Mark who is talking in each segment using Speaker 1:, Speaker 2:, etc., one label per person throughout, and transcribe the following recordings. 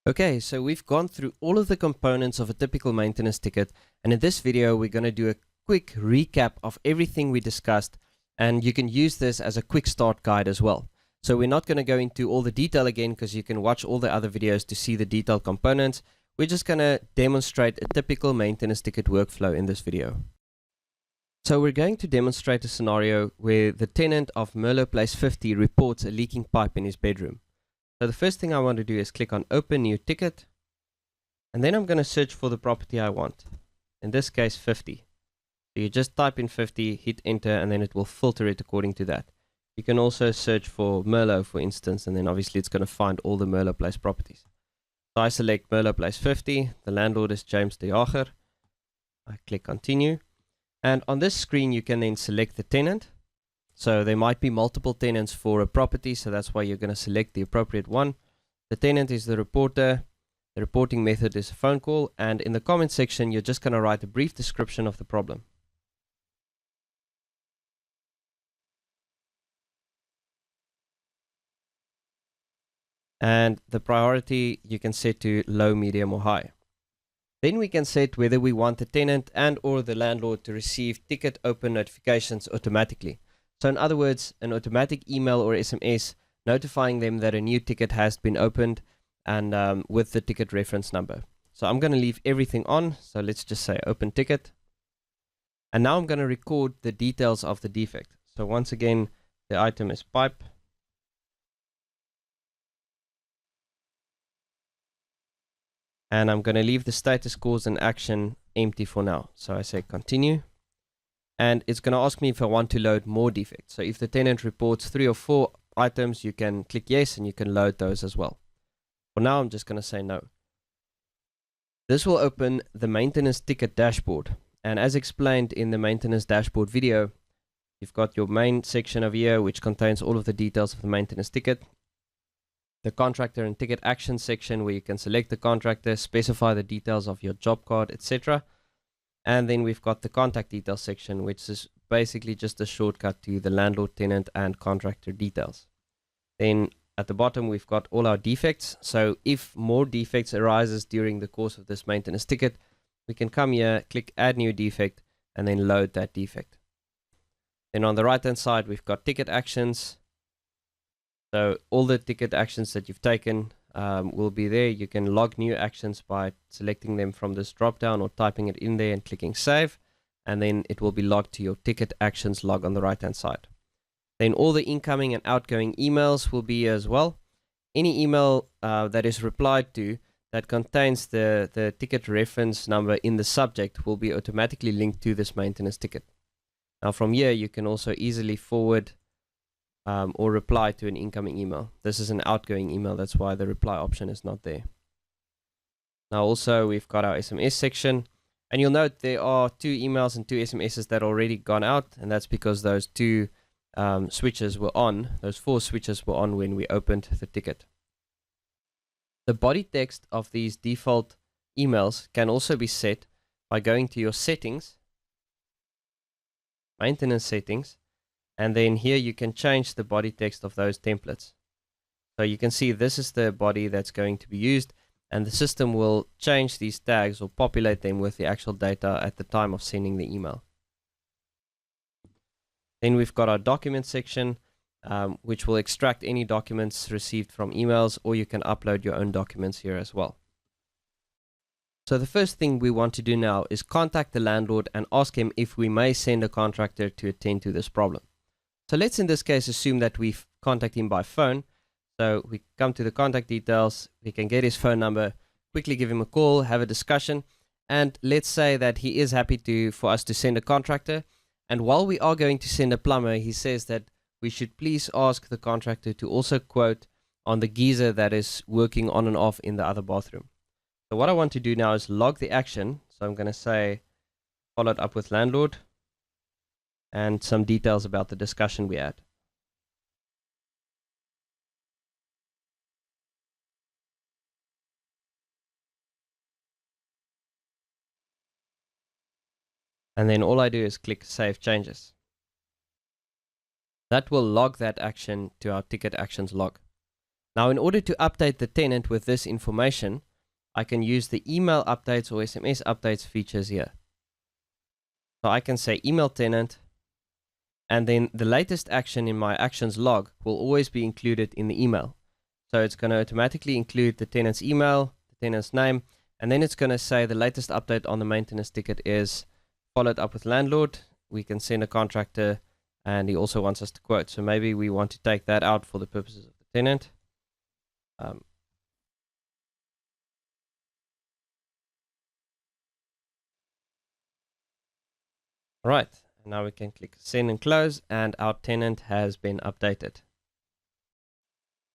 Speaker 1: Okay, so we've gone through all of the components of a typical maintenance ticket, and in this video we're going to do a quick recap of everything we discussed, and you can use this as a quick start guide as well. So we're not going to go into all the detail again because you can watch all the other videos to see the detailed components. We're just going to demonstrate a typical maintenance ticket workflow in this video. So we're going to demonstrate a scenario where the tenant of Merlot Place 50 reports a leaking pipe in his bedroom. So the first thing I want to do is click on Open New Ticket, and then I'm going to search for the property I want. In this case, 50. So you just type in 50, hit Enter, and then it will filter it according to that. You can also search for Merlot, for instance, and then obviously it's going to find all the Merlot Place properties. So I select Merlot Place 50. The landlord is James de Jager. I click Continue. And on this screen, you can then select the tenant. So there might be multiple tenants for a property, so that's why you're going to select the appropriate one. The tenant is the reporter. The reporting method is a phone call, and in the comment section you're just going to write a brief description of the problem. And the priority you can set to low, medium or high. Then we can set whether we want the tenant and or the landlord to receive ticket open notifications automatically. So in other words, an automatic email or SMS notifying them that a new ticket has been opened and with the ticket reference number. So I'm going to leave everything on. So let's just say open ticket. And now I'm going to record the details of the defect. So once again, the item is pipe. And I'm going to leave the status cause and action empty for now. So I say continue. And it's going to ask me if I want to load more defects. So if the tenant reports 3 or 4 items, you can click yes and you can load those as well. For now, I'm just going to say no. This will open the maintenance ticket dashboard. And as explained in the maintenance dashboard video, you've got your main section over here, which contains all of the details of the maintenance ticket. The contractor and ticket action section, where you can select the contractor, specify the details of your job card, etc. And then we've got the contact details section, which is basically just a shortcut to the landlord, tenant, and contractor details. Then at the bottom, we've got all our defects. So if more defects arises during the course of this maintenance ticket, we can come here, click Add New Defect, and then load that defect. Then on the right-hand side, we've got ticket actions. So all the ticket actions that you've taken will be there. You can log new actions by selecting them from this drop down or typing it in there and clicking save, and then it will be logged to your ticket actions log on the right hand side. Then all the incoming and outgoing emails will be here as well. Any email that is replied to that contains the ticket reference number in the subject will be automatically linked to this maintenance ticket. Now from here you can also easily forward or reply to an incoming email. This is an outgoing email, that's why the reply option is not there. Now also we've got our SMS section, and you'll note there are 2 emails and 2 SMSs that are already gone out, and that's because those 2 switches were on, those 4 switches were on when we opened the ticket. The body text of these default emails can also be set by going to your settings, maintenance settings, and then here you can change the body text of those templates. So you can see this is the body that's going to be used, and the system will change these tags or populate them with the actual data at the time of sending the email. Then we've got our document section, which will extract any documents received from emails, or you can upload your own documents here as well. So the first thing we want to do now is contact the landlord and ask him if we may send a contractor to attend to this problem. So let's in this case assume that we contact him by phone. So we come to the contact details, we can get his phone number, quickly give him a call, have a discussion, and let's say that he is happy for us to send a contractor. And while we are going to send a plumber, he says that we should please ask the contractor to also quote on the geyser that is working on and off in the other bathroom. So what I want to do now is log the action. So I'm going to say followed up with landlord, and some details about the discussion we had. And then all I do is click Save Changes. That will log that action to our ticket actions log. Now, in order to update the tenant with this information, I can use the email updates or SMS updates features here. So I can say email tenant, and then the latest action in my actions log will always be included in the email. So it's going to automatically include the tenant's email, the tenant's name, and then it's going to say the latest update on the maintenance ticket is followed up with landlord. We can send a contractor, and he also wants us to quote. So maybe we want to take that out for the purposes of the tenant. Right, and now we can click send and close, and our tenant has been updated.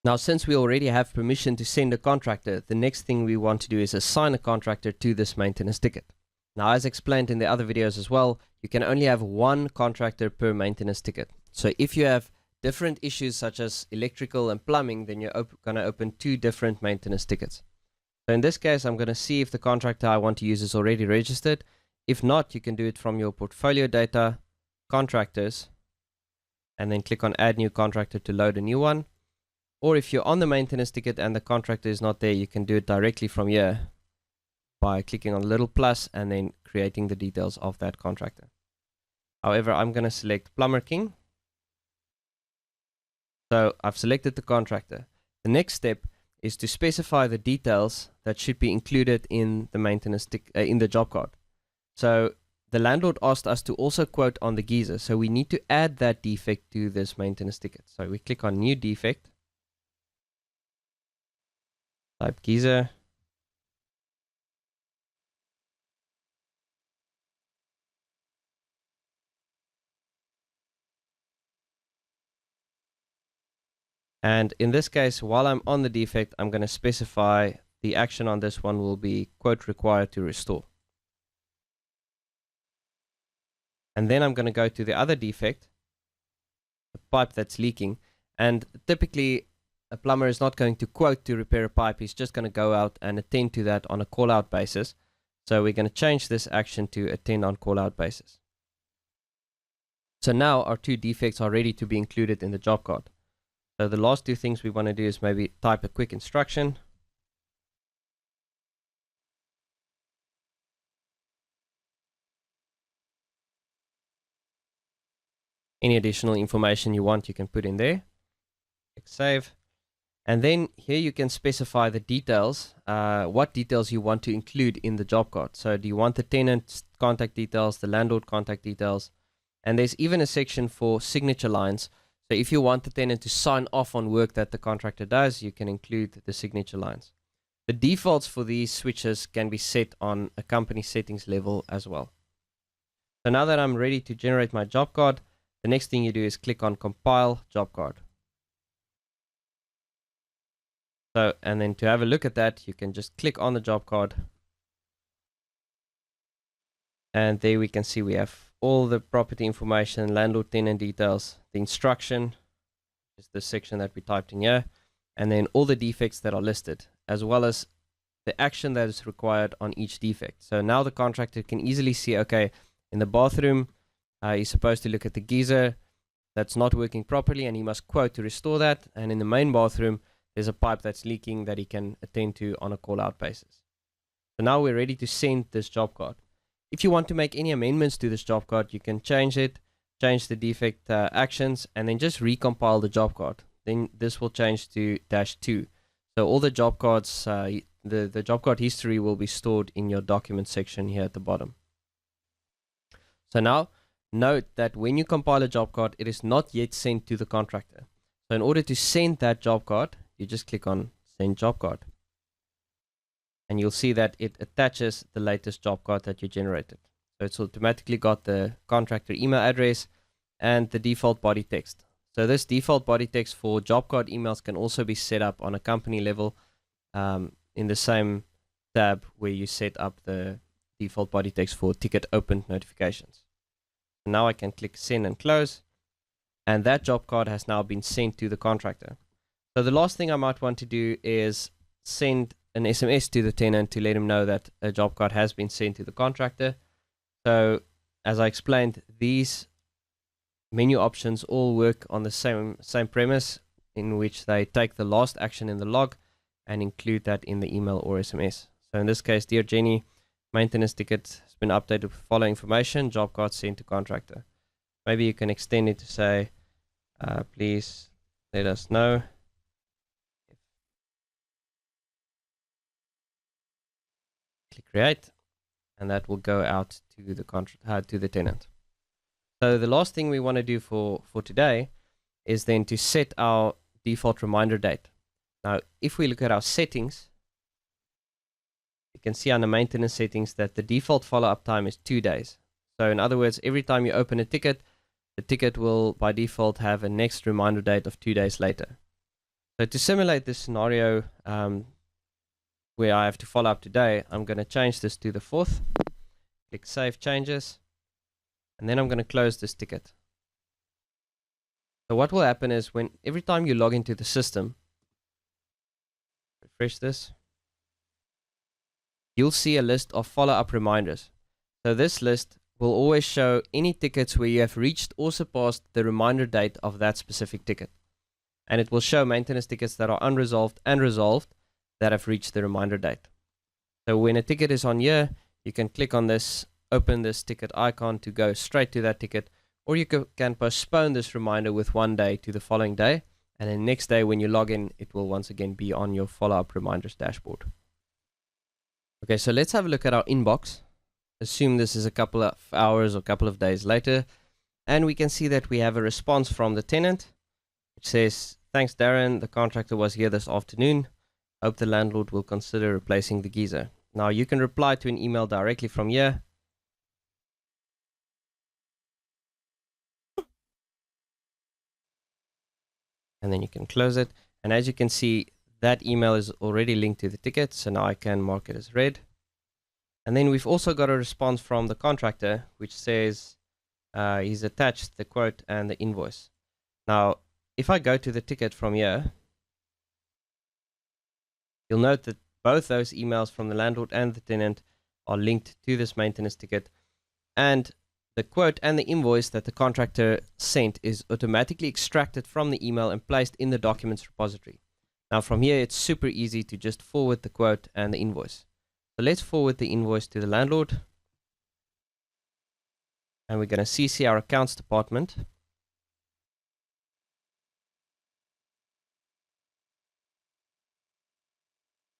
Speaker 1: Now, since we already have permission to send a contractor, the next thing we want to do is assign a contractor to this maintenance ticket. Now, as explained in the other videos as well, you can only have one contractor per maintenance ticket. So if you have different issues such as electrical and plumbing, then you're going to open two different maintenance tickets. So in this case, I'm going to see if the contractor I want to use is already registered. If not, you can do it from your portfolio data, contractors, and then click on add new contractor to load a new one. Or if you're on the maintenance ticket and the contractor is not there, you can do it directly from here by clicking on the little plus and then creating the details of that contractor. However, I'm going to select Plumber King. So I've selected the contractor. The next step is to specify the details that should be included in the maintenance in the job card. So the landlord asked us to also quote on the geyser. So we need to add that defect to this maintenance ticket. So we click on new defect. Type geyser. And in this case, while I'm on the defect, I'm going to specify the action on this one will be quote required to restore. And then I'm going to go to the other defect, the pipe that's leaking. And typically, a plumber is not going to quote to repair a pipe. He's just going to go out and attend to that on a call-out basis. So we're going to change this action to attend on call-out basis. So now our two defects are ready to be included in the job card. So the last two things we want to do is maybe type a quick instruction. Any additional information you want, you can put in there. Click save. And then here you can specify the details, what details you want to include in the job card. So do you want the tenant's contact details, the landlord contact details, and there's even a section for signature lines. So if you want the tenant to sign off on work that the contractor does, you can include the signature lines. The defaults for these switches can be set on a company settings level as well. So now that I'm ready to generate my job card, the next thing you do is click on compile job card. So, and then to have a look at that, you can just click on the job card. And there we can see we have all the property information, landlord tenant details, the instruction, is the section that we typed in here, and then all the defects that are listed, as well as the action that is required on each defect. So now the contractor can easily see, okay, in the bathroom, he's supposed to look at the geyser that's not working properly, and he must quote to restore that. And in the main bathroom, there's a pipe that's leaking that he can attend to on a call-out basis. So now we're ready to send this job card. If you want to make any amendments to this job card, you can change it, change the defect actions, and then just recompile the job card. Then this will change to -2. So all the job cards, the job card history will be stored in your document section here at the bottom. So now, note that when you compile a job card, it is not yet sent to the contractor. So in order to send that job card, you just click on send job card. And you'll see that it attaches the latest job card that you generated. So it's automatically got the contractor email address and the default body text. So this default body text for job card emails can also be set up on a company level in the same tab where you set up the default body text for ticket opened notifications. Now I can click send and close, and that job card has now been sent to the contractor. So the last thing I might want to do is send an SMS to the tenant to let him know that a job card has been sent to the contractor. So as I explained, these menu options all work on the same premise. in which they take the last action in the log and include that in the email or SMS. So in this case, dear Jenny, maintenance ticket has been updated with following information, job card sent to contractor. Maybe you can extend it to say, please let us know. Click create, and that will go out to the tenant. So the last thing we want to do for today is then to set our default reminder date. Now, if we look at our settings, you can see under maintenance settings that the default follow-up time is 2 days. So in other words, every time you open a ticket, the ticket will by default have a next reminder date of 2 days later. So to simulate this scenario where I have to follow up today, I'm going to change this to the 4th. Click Save Changes. And then I'm going to close this ticket. So what will happen is every time you log into the system, refresh this, you'll see a list of follow-up reminders. So this list will always show any tickets where you have reached or surpassed the reminder date of that specific ticket. And it will show maintenance tickets that are unresolved and resolved that have reached the reminder date. So when a ticket is on here, you can click on this, open this ticket icon to go straight to that ticket, or you can postpone this reminder with 1 day to the following day, and then next day when you log in, it will once again be on your follow-up reminders dashboard. Okay, so let's have a look at our inbox. Assume this is a couple of hours or a couple of days later, and we can see that we have a response from the tenant, which says, thanks Darren, the contractor was here this afternoon. Hope the landlord will consider replacing the geyser. Now you can reply to an email directly from here. And then you can close it. And as you can see, that email is already linked to the ticket. So now I can mark it as read. And then we've also got a response from the contractor, which says he's attached the quote and the invoice. Now, if I go to the ticket from here, you'll note that both those emails from the landlord and the tenant are linked to this maintenance ticket. And the quote and the invoice that the contractor sent is automatically extracted from the email and placed in the documents repository. Now from here, it's super easy to just forward the quote and the invoice. So let's forward the invoice to the landlord. And we're going to CC our accounts department.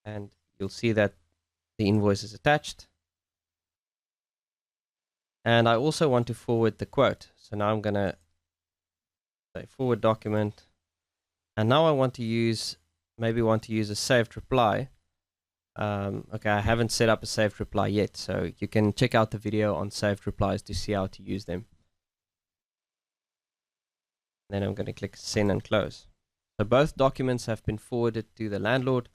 Speaker 1: And you'll see that the invoice is attached. And I also want to forward the quote. So now I'm going to say forward document. And now I want to use, maybe want to use a saved reply. Okay, I haven't set up a saved reply yet. So you can check out the video on saved replies to see how to use them. Then I'm going to click send and close. So both documents have been forwarded to the landlord.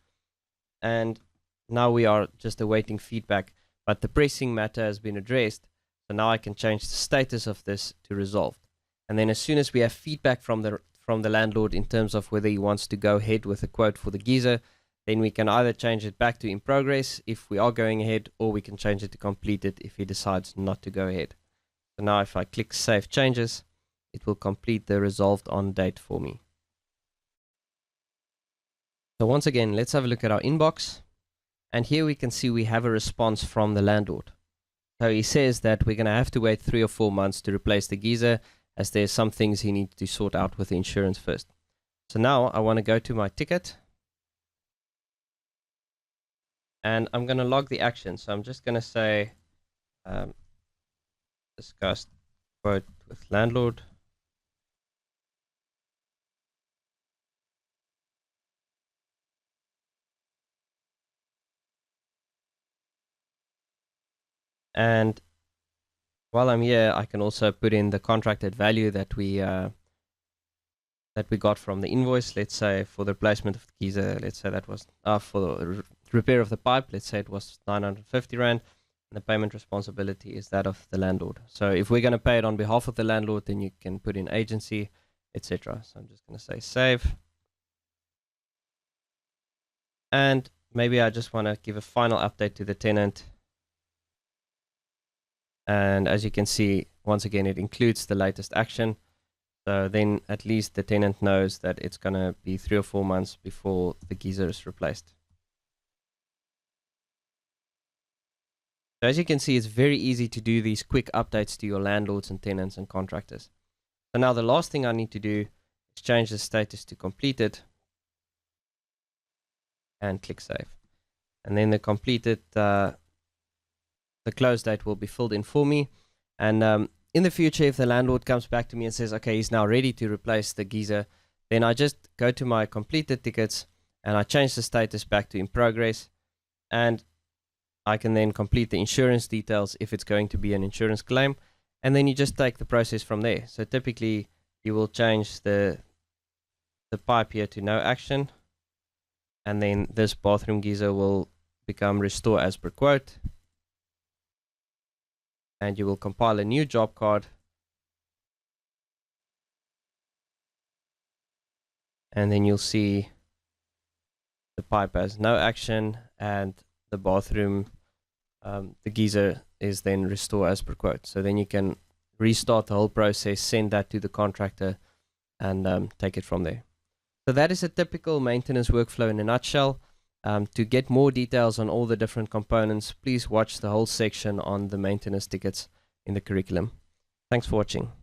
Speaker 1: And now we are just awaiting feedback. But the pressing matter has been addressed. So now I can change the status of this to resolved. And then as soon as we have feedback from the landlord in terms of whether he wants to go ahead with a quote for the geyser, then we can either change it back to in progress if we are going ahead, or we can change it to completed if he decides not to go ahead. So now if I click Save Changes, it will complete the resolved on date for me. So once again, let's have a look at our inbox. And here we can see we have a response from the landlord. So he says that we're going to have to wait 3 or 4 months to replace the geyser, as there's some things he needs to sort out with the insurance first. So now I want to go to my ticket. And I'm going to log the action. So I'm just going to say, discuss quote with landlord. And while I'm here, I can also put in the contracted value that we got from the invoice. Let's say for the replacement of the geyser, let's say that was for the repair of the pipe. Let's say it was 950 Rand, and the payment responsibility is that of the landlord. So if we're going to pay it on behalf of the landlord, then you can put in agency, etc. So I'm just going to say save. And maybe I just want to give a final update to the tenant. And as you can see, once again, it includes the latest action. So then at least the tenant knows that it's going to be 3 or 4 months before the geyser is replaced. So as you can see, it's very easy to do these quick updates to your landlords and tenants and contractors. So now the last thing I need to do is change the status to completed and click save. And then the completed, the close date will be filled in for me. And in the future, if the landlord comes back to me and says, okay, he's now ready to replace the geyser, then I just go to my completed tickets and I change the status back to in progress. And I can then complete the insurance details if it's going to be an insurance claim. And then you just take the process from there. So typically you will change the pipe here to no action. And then this bathroom geyser will become restore as per quote. And you will compile a new job card. And then you'll see the pipe has no action and the bathroom, the geyser is then restore as per quote. So then you can restart the whole process, send that to the contractor, and take it from there. So that is a typical maintenance workflow in a nutshell. To get more details on all the different components, please watch the whole section on the maintenance tickets in the curriculum. Thanks for watching.